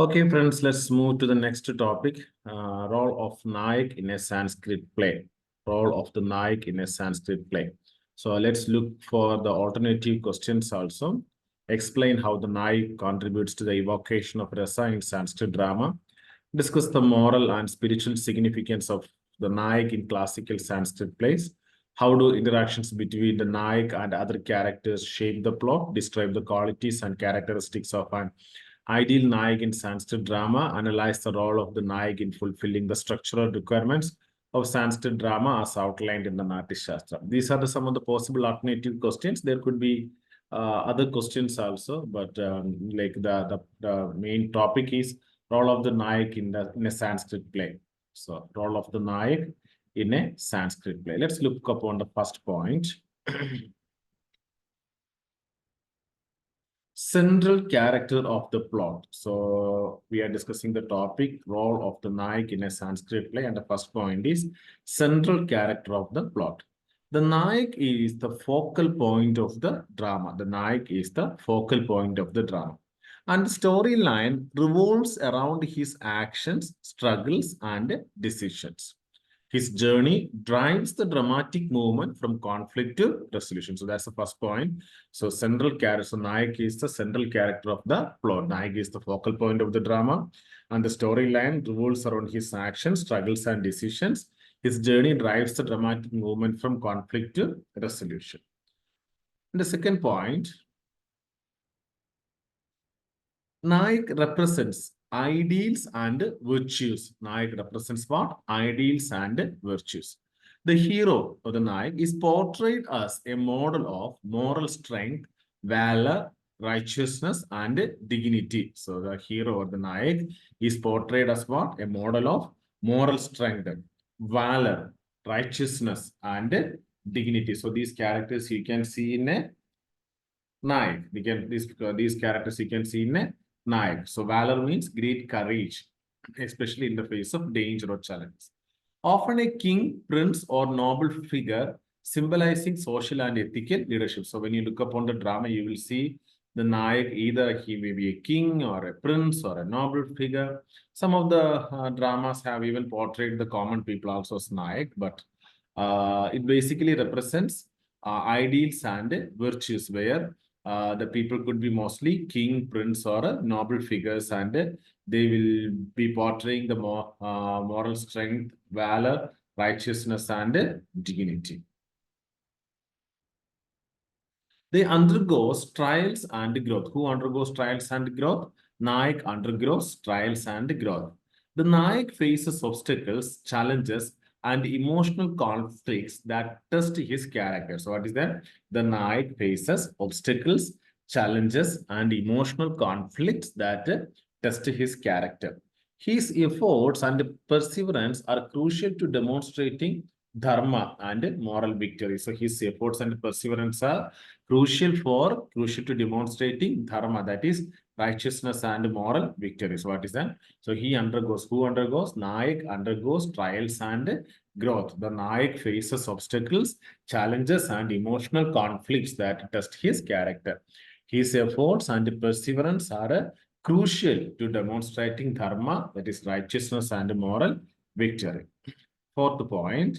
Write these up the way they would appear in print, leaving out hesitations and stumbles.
Okay, friends, let's move to the next topic. Role of Naik in a Sanskrit play. Role of the Naik in a Sanskrit play. So let's look for the alternative questions also. Explain how the Naik contributes to the evocation of rasa in Sanskrit drama. Discuss the moral and spiritual significance of the Naik in classical Sanskrit plays. How do interactions between the Naik and other characters shape the plot? Describe the qualities and characteristics of an ideal Naik in Sanskrit drama. Analyze the role of the Naik in fulfilling the structural requirements of Sanskrit drama as outlined in the Natya Shastra. These are some of the possible alternative questions. There could be other questions also, but like the main topic is role of the Naik in a Sanskrit play. So role of the Naik in a Sanskrit play. Let's look upon the first point. Central character of the plot. So we are discussing the topic role of the Naik in a Sanskrit play, and the first point is central character of the plot. The Naik is the focal point of the drama. The Naik is the focal point of the drama. And the storyline revolves around his actions, struggles, and decisions. His journey drives the dramatic movement from conflict to resolution. So that's the first point. So central character, so Naik is the central character of the plot. Naik is the focal point of the drama, and the storyline revolves around his actions, struggles, and decisions. His journey drives the dramatic movement from conflict to resolution. And the second point, Naik represents ideals and virtues. Naik represents what? Ideals and virtues. The hero of the Naik is portrayed as a model of moral strength, valor, righteousness, and dignity. So the hero of the Naik is portrayed as what? A model of moral strength, valor, righteousness, and dignity. So these characters you can see in a Naik. These characters you can see in a Naik. So valor means great courage, especially in the face of danger or challenge. Often a king, prince, or noble figure symbolizing social and ethical leadership. So when you look upon the drama, you will see the Naik, either he may be a king or a prince or a noble figure. Some of the dramas have even portrayed the common people also as Naik, but it basically represents ideals and virtues where the people could be mostly king, prince, or noble figures, and they will be portraying the moral strength, valor, righteousness, and dignity. They undergo trials and growth. Who undergoes trials and growth? Naik undergoes trials and growth. The Naik faces obstacles, challenges, and emotional conflicts that test his character. So what is that? The Naik faces obstacles, challenges, and emotional conflicts that test his character. His efforts and perseverance are crucial to demonstrating dharma and moral victory. So his efforts and perseverance are crucial to demonstrating dharma, that is righteousness and moral victory. So what is that? So he undergoes, who undergoes? Naik undergoes trials and growth. The Naik faces obstacles, challenges, and emotional conflicts that test his character. His efforts and perseverance are crucial to demonstrating dharma, that is righteousness and moral victory. Fourth point,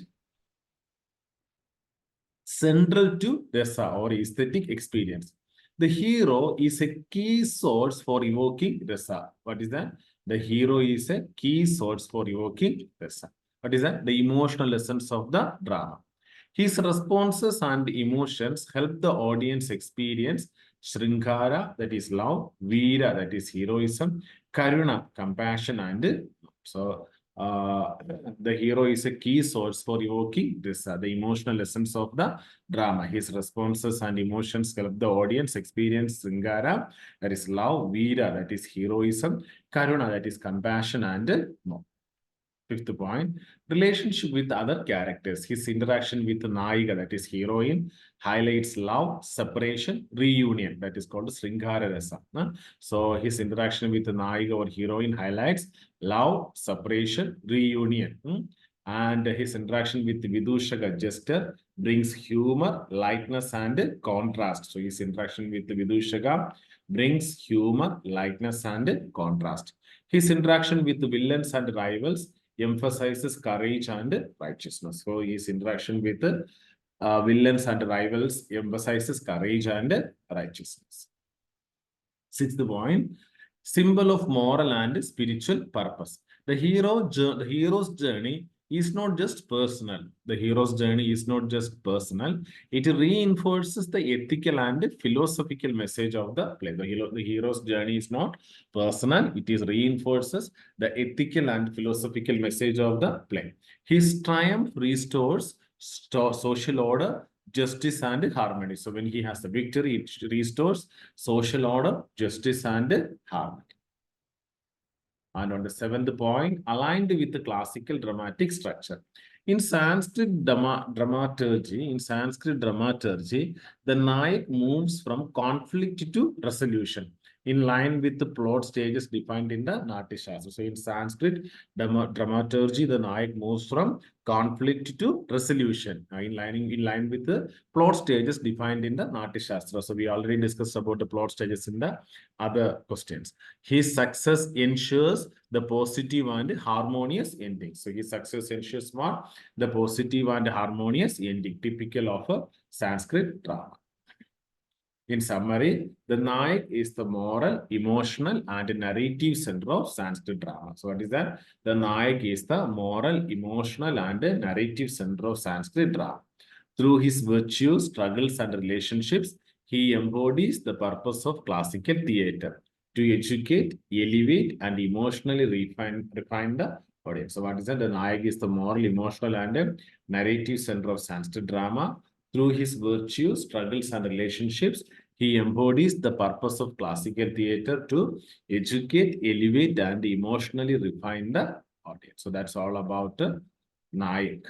central to rasa or aesthetic experience. The hero is a key source for evoking rasa. What is that? The hero is a key source for evoking rasa. What is that? The emotional essence of the drama. His responses and emotions help the audience experience Shringara, that is love, Veera, that is heroism, Karuna, compassion, and so the hero is a key source for evoking this, the emotional essence of the drama. His responses and emotions help the audience experience Shringara, that is love, Veera, that is heroism, Karuna, that is compassion, and more. Fifth point, relationship with other characters. His interaction with Naika, that is heroine, highlights love, separation, reunion, that is called Sringara Rasa. So his interaction with Naika or heroine highlights love, separation, reunion. And his interaction with Vidushaka jester brings humor, lightness, and contrast. So his interaction with Vidushaka brings humor, lightness, and contrast. His interaction with villains and rivals emphasizes courage and righteousness. So his interaction with villains and rivals emphasizes courage and righteousness. Sixth point, symbol of moral and spiritual purpose. The hero's journey is not just personal. The hero's journey is not just personal. It reinforces the ethical and philosophical message of the play. The hero's journey is not personal. It is reinforces the ethical and philosophical message of the play. His triumph restores social order, justice, and harmony. So when he has the victory, it restores social order, justice, and harmony. And on the seventh point, aligned with the classical dramatic structure. In Sanskrit dramaturgy, the Nayak moves from conflict to resolution in line with the plot stages defined in the Natya Shastra. So in Sanskrit dramaturgy, the Nayak moves from conflict to resolution in line with the plot stages defined in the Natya Shastra. So we already discussed about the plot stages in the other questions. His success ensures the positive and harmonious ending. So his success ensures what? The positive and harmonious ending, typical of a Sanskrit drama. In summary, the Nayak is the moral, emotional, and narrative center of Sanskrit drama. So what is that? The Nayak is the moral, emotional, and narrative center of Sanskrit drama. Through his virtues, struggles, and relationships, he embodies the purpose of classical theater to educate, elevate, and emotionally refine the audience. So what is that? The Nayak is the moral, emotional, and narrative center of Sanskrit drama. Through his virtues, struggles, and relationships, he embodies the purpose of classical theater to educate, elevate, and emotionally refine the audience. So that's all about Nayak.